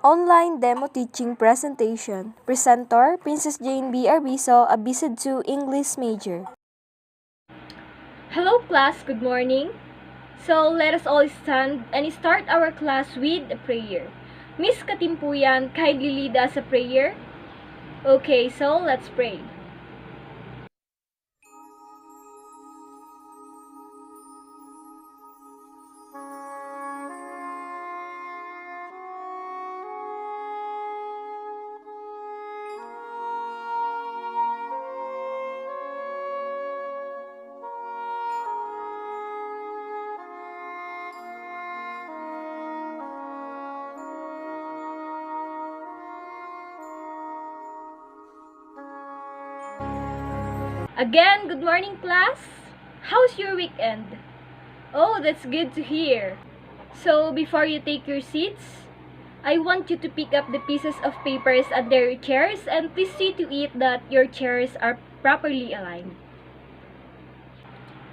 Online Demo Teaching Presentation. Presenter, Princess Jane B. Arbizo, a BSID 2 English major. Hello class, good morning. So let us all stand and start our class with a prayer. Miss Katimpuyan, kindly lead us a prayer. Okay, so let's pray. Again, good morning class. How's your weekend? Oh, that's good to hear. So, before you take your seats, I want you to pick up the pieces of papers under your chairs and please see to it that your chairs are properly aligned.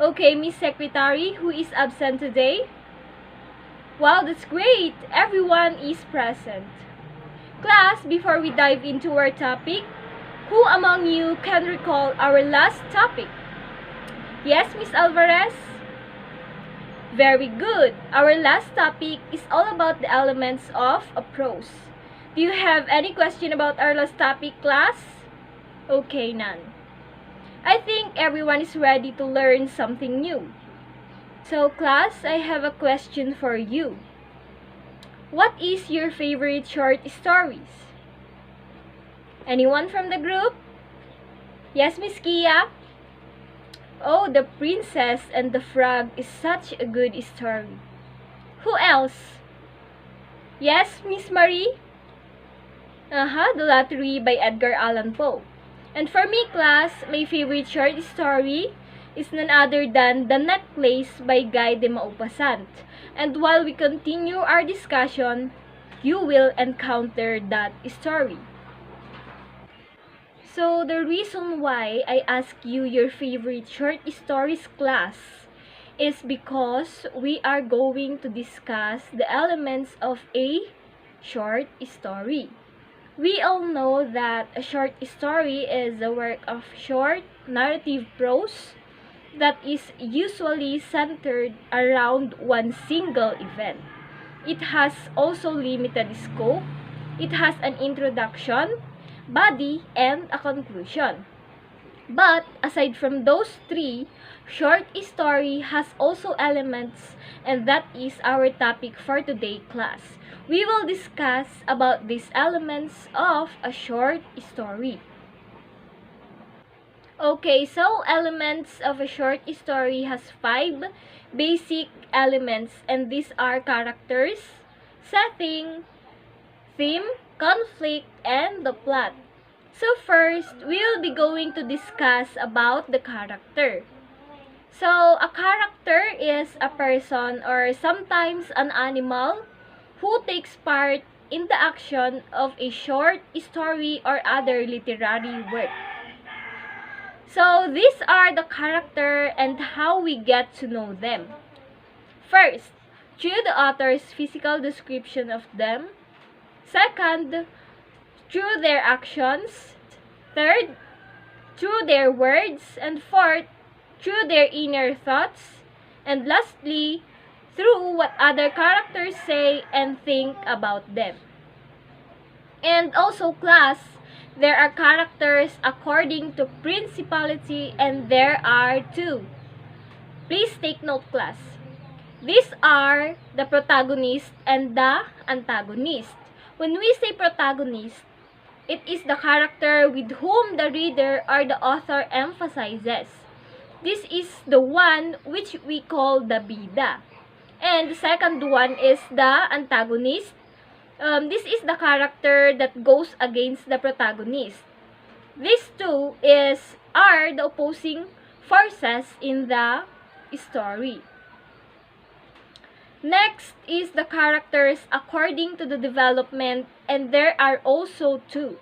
Okay, Miss Secretary, who is absent today? Wow, that's great! Everyone is present. Class, before we dive into our topic, who among you can recall our last topic? Yes, Miss Alvarez? Very good. Our last topic is all about the elements of a prose. Do you have any question about our last topic, class? Okay, none. I think everyone is ready to learn something new. So, class, I have a question for you. What is your favorite short stories? Anyone from the group? Yes, Miss Kia? Oh, The Princess and the Frog is such a good story. Who else? Yes, Miss Marie? The Lottery by Edgar Allan Poe. And for me, class, my favorite short story is none other than The Necklace by Guy de Maupassant. And while we continue our discussion, you will encounter that story. So, the reason why I ask you your favorite short stories, class, is because we are going to discuss the elements of a short story. We all know that a short story is a work of short narrative prose that is usually centered around one single event. It has also limited scope. It has an introduction, body, and a conclusion. But aside from those three, short story has also elements, and that is our topic for today, class. We will discuss about these elements of a short story. Okay, so elements of a short story has 5 basic elements, and these are characters, setting, theme, conflict, and the plot. So first, we will be going to discuss about the character. So, a character is a person or sometimes an animal who takes part in the action of a short story or other literary work. So, these are the character and how we get to know them. First, through the author's physical description of them. Second, through their actions. Third, through their words. And fourth, through their inner thoughts. And lastly, through what other characters say and think about them. And also, class, there are characters according to principality, and there are 2. Please take note, class. These are the protagonist and the antagonist. When we say protagonist, it is the character with whom the reader or the author emphasizes. This is the one which we call the bida. And the second one is the antagonist. This is the character that goes against the protagonist. These two are the opposing forces in the story. Next is the characters according to the development, and there are also 2.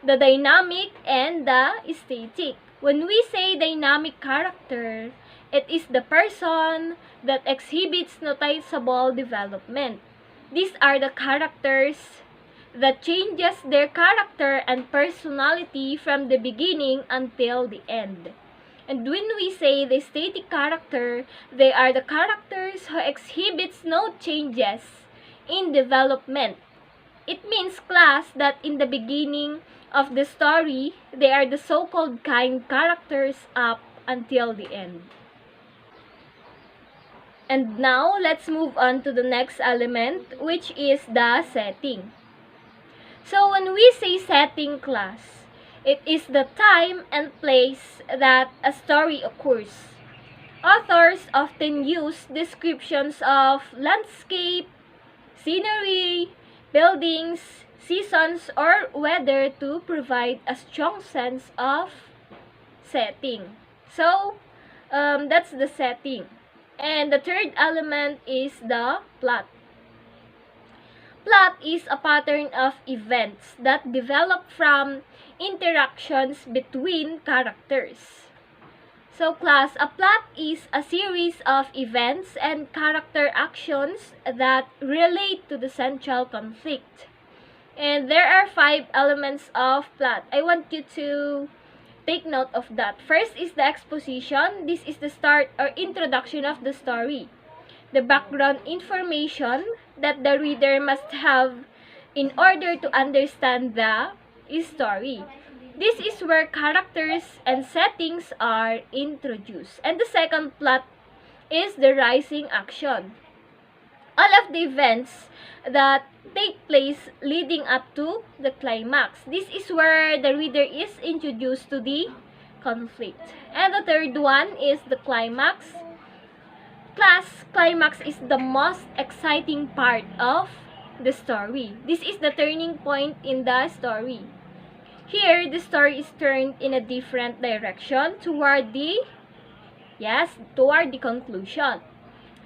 The dynamic and the static. When we say dynamic character, it is the person that exhibits noticeable development. These are the characters that changes their character and personality from the beginning until the end. And when we say the static character, they are the characters who exhibits no changes in development. It means, class, that in the beginning of the story, they are the so-called kind characters up until the end. And now, let's move on to the next element, which is the setting. So when we say setting, class, it is the time and place that a story occurs. Authors often use descriptions of landscape, scenery, buildings, seasons, or weather to provide a strong sense of setting. So, that's the setting. And the third element is the plot. Plot is a pattern of events that develop from interactions between characters. So class, a plot is a series of events and character actions that relate to the central conflict. And there are 5 elements of plot. I want you to take note of that. First is the exposition. This is the start or introduction of the story. The background information that the reader must have in order to understand the story. This is where characters and settings are introduced. And the second plot is the rising action. All of the events that take place leading up to the climax. This is where the reader is introduced to the conflict. And the third one is the climax. Class, climax is the most exciting part of the story. This is the turning point in the story. Here, the story is turned in a different direction toward the conclusion.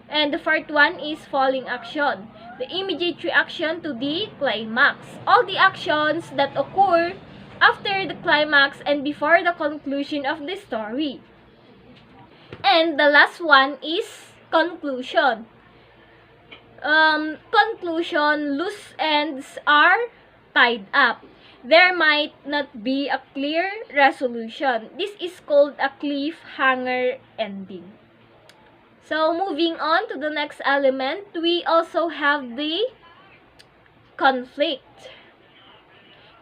And the fourth one is falling action, the immediate reaction to the climax. All the actions that occur after the climax and before the conclusion of the story. And the last one is conclusion. Conclusion, loose ends are tied up. There might not be a clear resolution. This is called a cliffhanger ending. So moving on to the next element, we also have the conflict.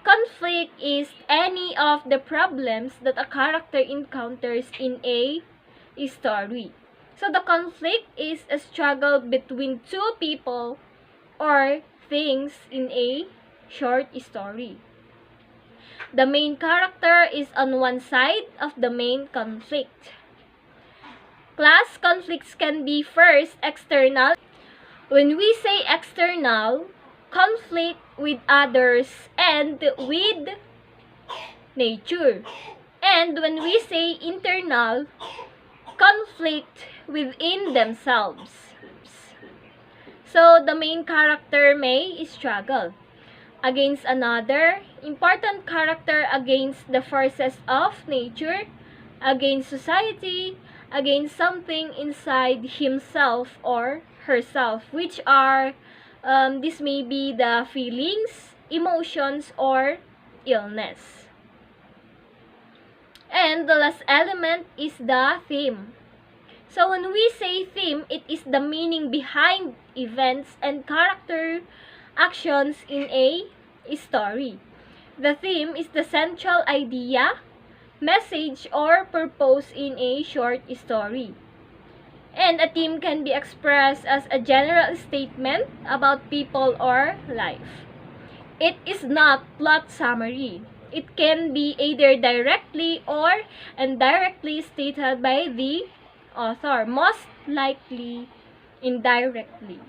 Conflict is any of the problems that a character encounters in a story. So the conflict is a struggle between two people or things in a short story. The main character is on one side of the main conflict. Class, conflicts can be first external. When we say external, conflict with others and with nature. And when we say internal, conflict within themselves. So the main character may struggle against another important character, against the forces of nature, against society, against something inside himself or herself, which are this may be the feelings, emotions, or illness. And the last element is the theme. So when we say theme, it is the meaning behind events and character actions in a story. The theme is the central idea, message, or purpose in a short story. And a theme can be expressed as a general statement about people or life. It is not plot summary. It can be either directly or indirectly stated by the author, most likely indirectly.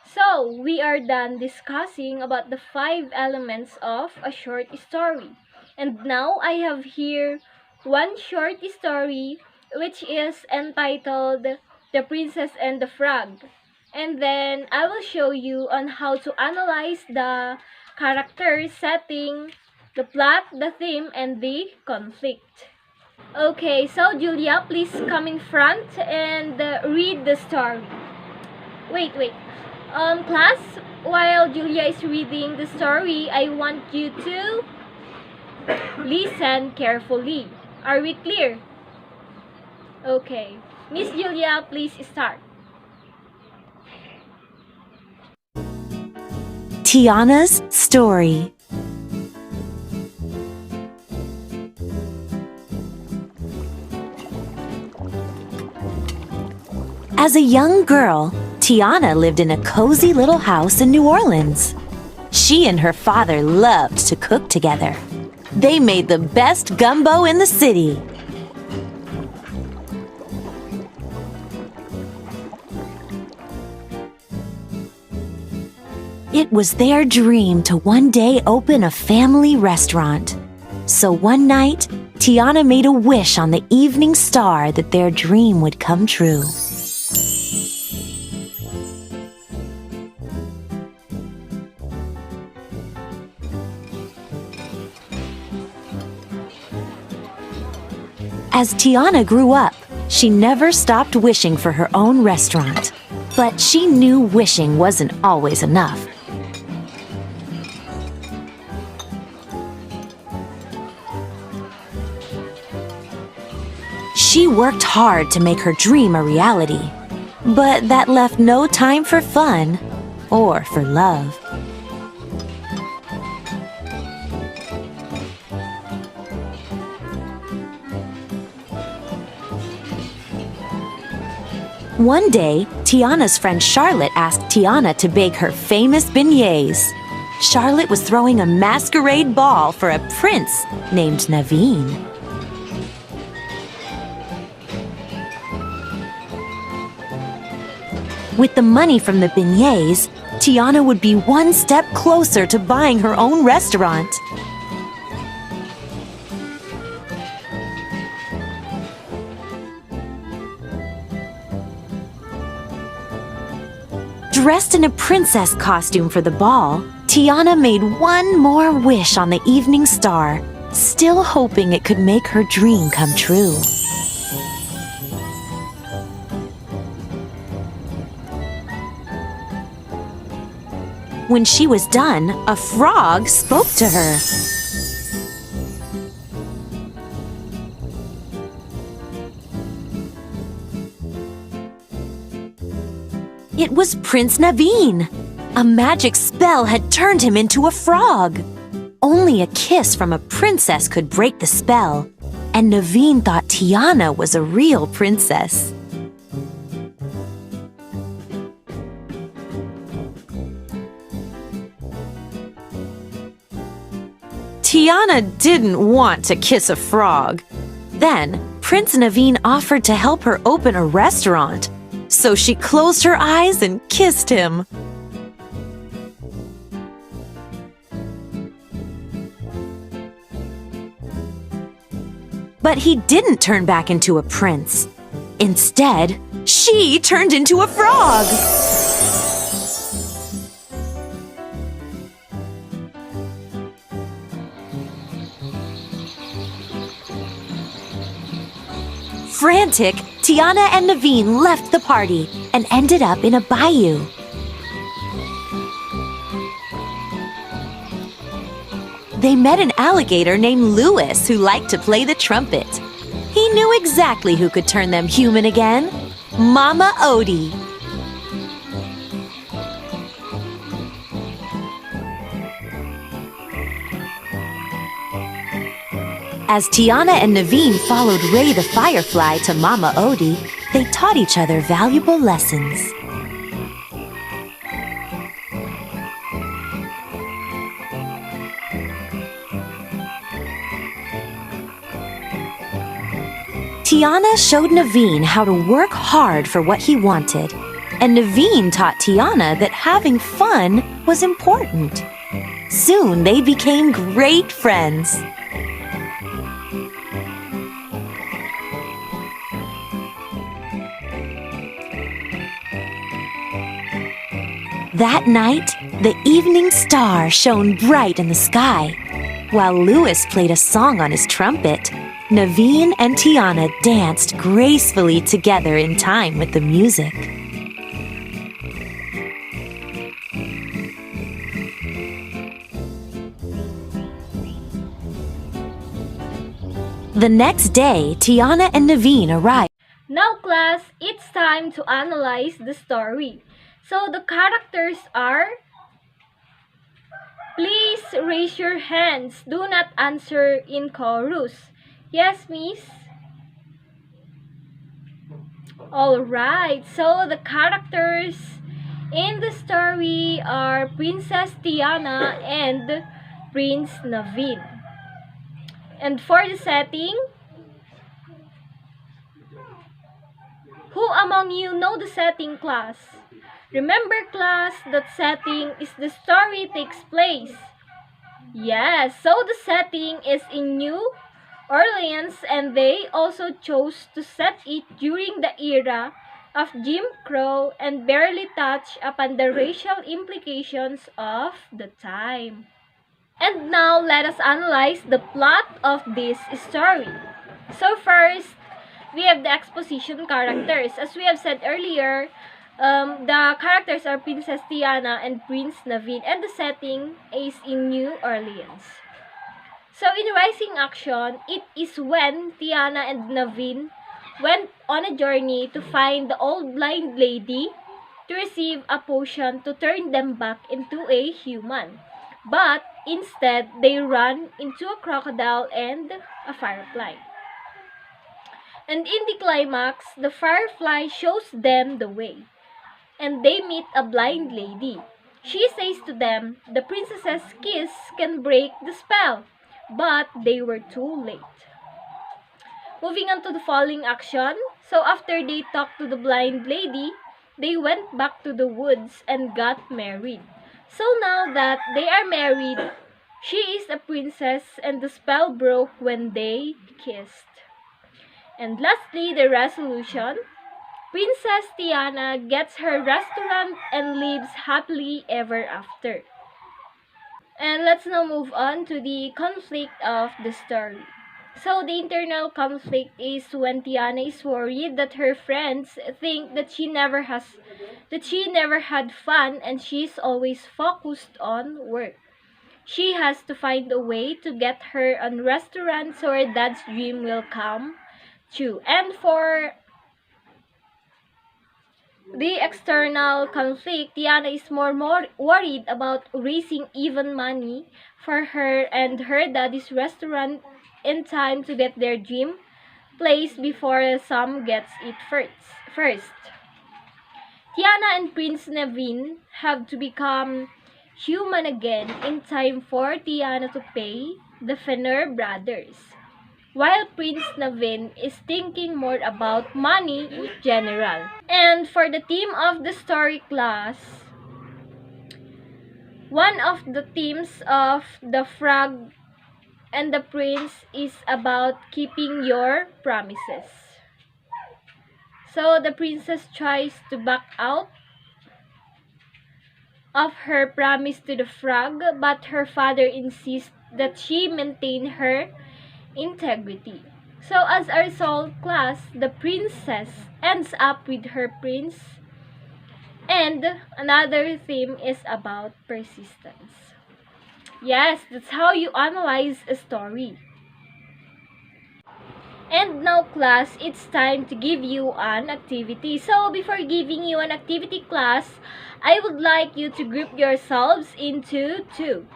So, we are done discussing about the 5 elements of a short story. And now I have here one short story which is entitled The Princess and the Frog. And then I will show you on how to analyze the characters, setting, the plot, the theme, and the conflict. Okay, so Julia, please come in front and read the story. Wait. Class, while Julia is reading the story, I want you to listen carefully. Are we clear? Okay. Miss Julia, please start. Tiana's story. As a young girl, Tiana lived in a cozy little house in New Orleans. She and her father loved to cook together. They made the best gumbo in the city. It was their dream to one day open a family restaurant. So one night, Tiana made a wish on the evening star that their dream would come true. As Tiana grew up, she never stopped wishing for her own restaurant. But she knew wishing wasn't always enough. She worked hard to make her dream a reality, but that left no time for fun or for love. One day, Tiana's friend Charlotte asked Tiana to bake her famous beignets. Charlotte was throwing a masquerade ball for a prince named Naveen. With the money from the beignets, Tiana would be one step closer to buying her own restaurant. Dressed in a princess costume for the ball, Tiana made one more wish on the evening star, still hoping it could make her dream come true. When she was done, a frog spoke to her. It was Prince Naveen. A magic spell had turned him into a frog. Only a kiss from a princess could break the spell, and Naveen thought Tiana was a real princess. Tiana didn't want to kiss a frog. Then, Prince Naveen offered to help her open a restaurant. So she closed her eyes and kissed him. But he didn't turn back into a prince. Instead, she turned into a frog. Frantic, Tiana and Naveen left the party and ended up in a bayou. They met an alligator named Louis who liked to play the trumpet. He knew exactly who could turn them human again: Mama Odie. As Tiana and Naveen followed Ray the Firefly to Mama Odie, they taught each other valuable lessons. Tiana showed Naveen how to work hard for what he wanted, and Naveen taught Tiana that having fun was important. Soon they became great friends. That night, the evening star shone bright in the sky. While Louis played a song on his trumpet, Naveen and Tiana danced gracefully together in time with the music. The next day, Tiana and Naveen arrived. Now class, it's time to analyze the story. So the characters are... Please raise your hands. Do not answer in chorus. Yes, miss? Alright, so the characters in the story are Princess Tiana and Prince Naveen. And for the setting, who among you know the setting, class? Remember, class, that setting is the story takes place. Yes, so the setting is in New Orleans, and they also chose to set it during the era of Jim Crow and barely touch upon the racial implications of the time. And now let us analyze the plot of this story. So first, we have the exposition characters. As we have said earlier, the characters are Princess Tiana and Prince Naveen, and the setting is in New Orleans. So in Rising Action, it is when Tiana and Naveen went on a journey to find the old blind lady to receive a potion to turn them back into a human. But instead, they run into a crocodile and a firefly. And in the climax, the firefly shows them the way, and they meet a blind lady. She says to them, the princess's kiss can break the spell, but they were too late. Moving on to the following action. So after they talked to the blind lady, they went back to the woods and got married. So now that they are married, she is a princess and the spell broke when they kissed. And lastly, the resolution. Princess Tiana gets her restaurant and lives happily ever after. And let's now move on to the conflict of the story. So the internal conflict is when Tiana is worried that her friends think that she never had fun and she's always focused on work. She has to find a way to get her on restaurant so her dad's dream will come true. And for the external conflict, Tiana is more worried about raising even money for her and her daddy's restaurant in time to get their dream place before Sam gets it first. Tiana and Prince Naveen have to become human again in time for Tiana to pay the Fenner brothers, while Prince Naveen is thinking more about money in general. And for the theme of the story, class, one of the themes of the frog and the prince is about keeping your promises. So the princess tries to back out of her promise to the frog, but her father insists that she maintain her integrity. So as a result, class, the princess ends up with her prince. And another theme is about persistence. Yes, that's how you analyze a story. And now, class, it's time to give you an activity. So before giving you an activity, class, I would like you to group yourselves into two.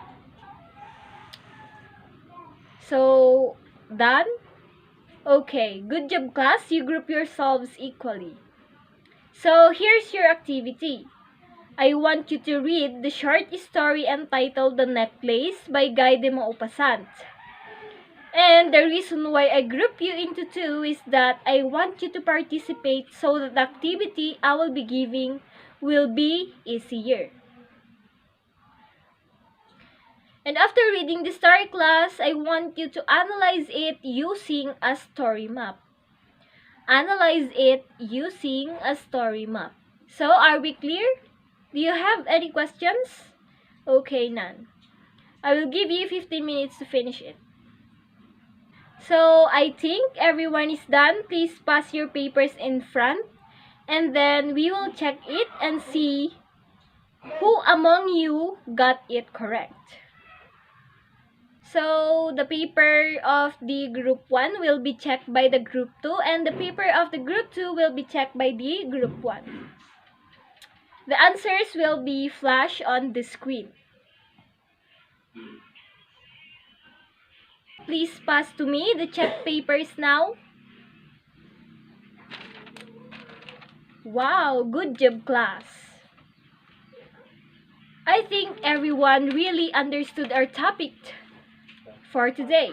So, done? Okay, good job, class. You group yourselves equally. So here's your activity. I want you to read the short story entitled The Necklace by Guy de Maupassant. And the reason why I group you into two is that I want you to participate so that the activity I will be giving will be easier. And after reading the story, class, I want you to analyze it using a story map. Analyze it using a story map. So, are we clear? Do you have any questions? Okay, none. I will give you 15 minutes to finish it. So, I think everyone is done. Please pass your papers in front. And then we will check it and see who among you got it correct. So, the paper of the group 1 will be checked by the group 2, and the paper of the group 2 will be checked by the group 1. The answers will be flashed on the screen. Please pass to me the checked papers now. Wow, good job, class. I think everyone really understood our topic for today.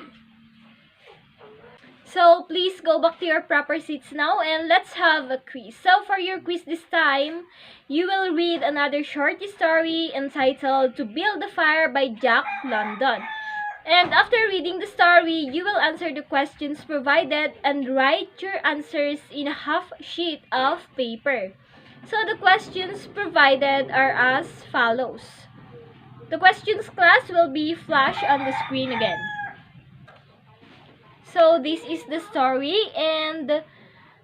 So please go back to your proper seats now and let's have a quiz. So for your quiz this time, you will read another short story entitled To Build a Fire by Jack London. And after reading the story, you will answer the questions provided and write your answers in a half sheet of paper. So the questions provided are as follows. The questions, class, will be flashed on the screen again. So this is the story and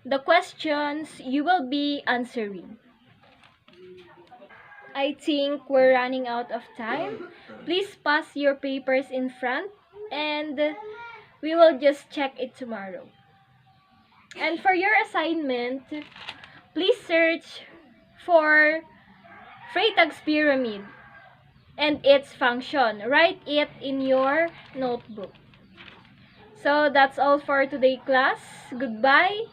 the questions you will be answering. I think we're running out of time. Please pass your papers in front and we will just check it tomorrow. And for your assignment, please search for Freytag's pyramid and its function. Write it in your notebook. So that's all for today, class. Goodbye.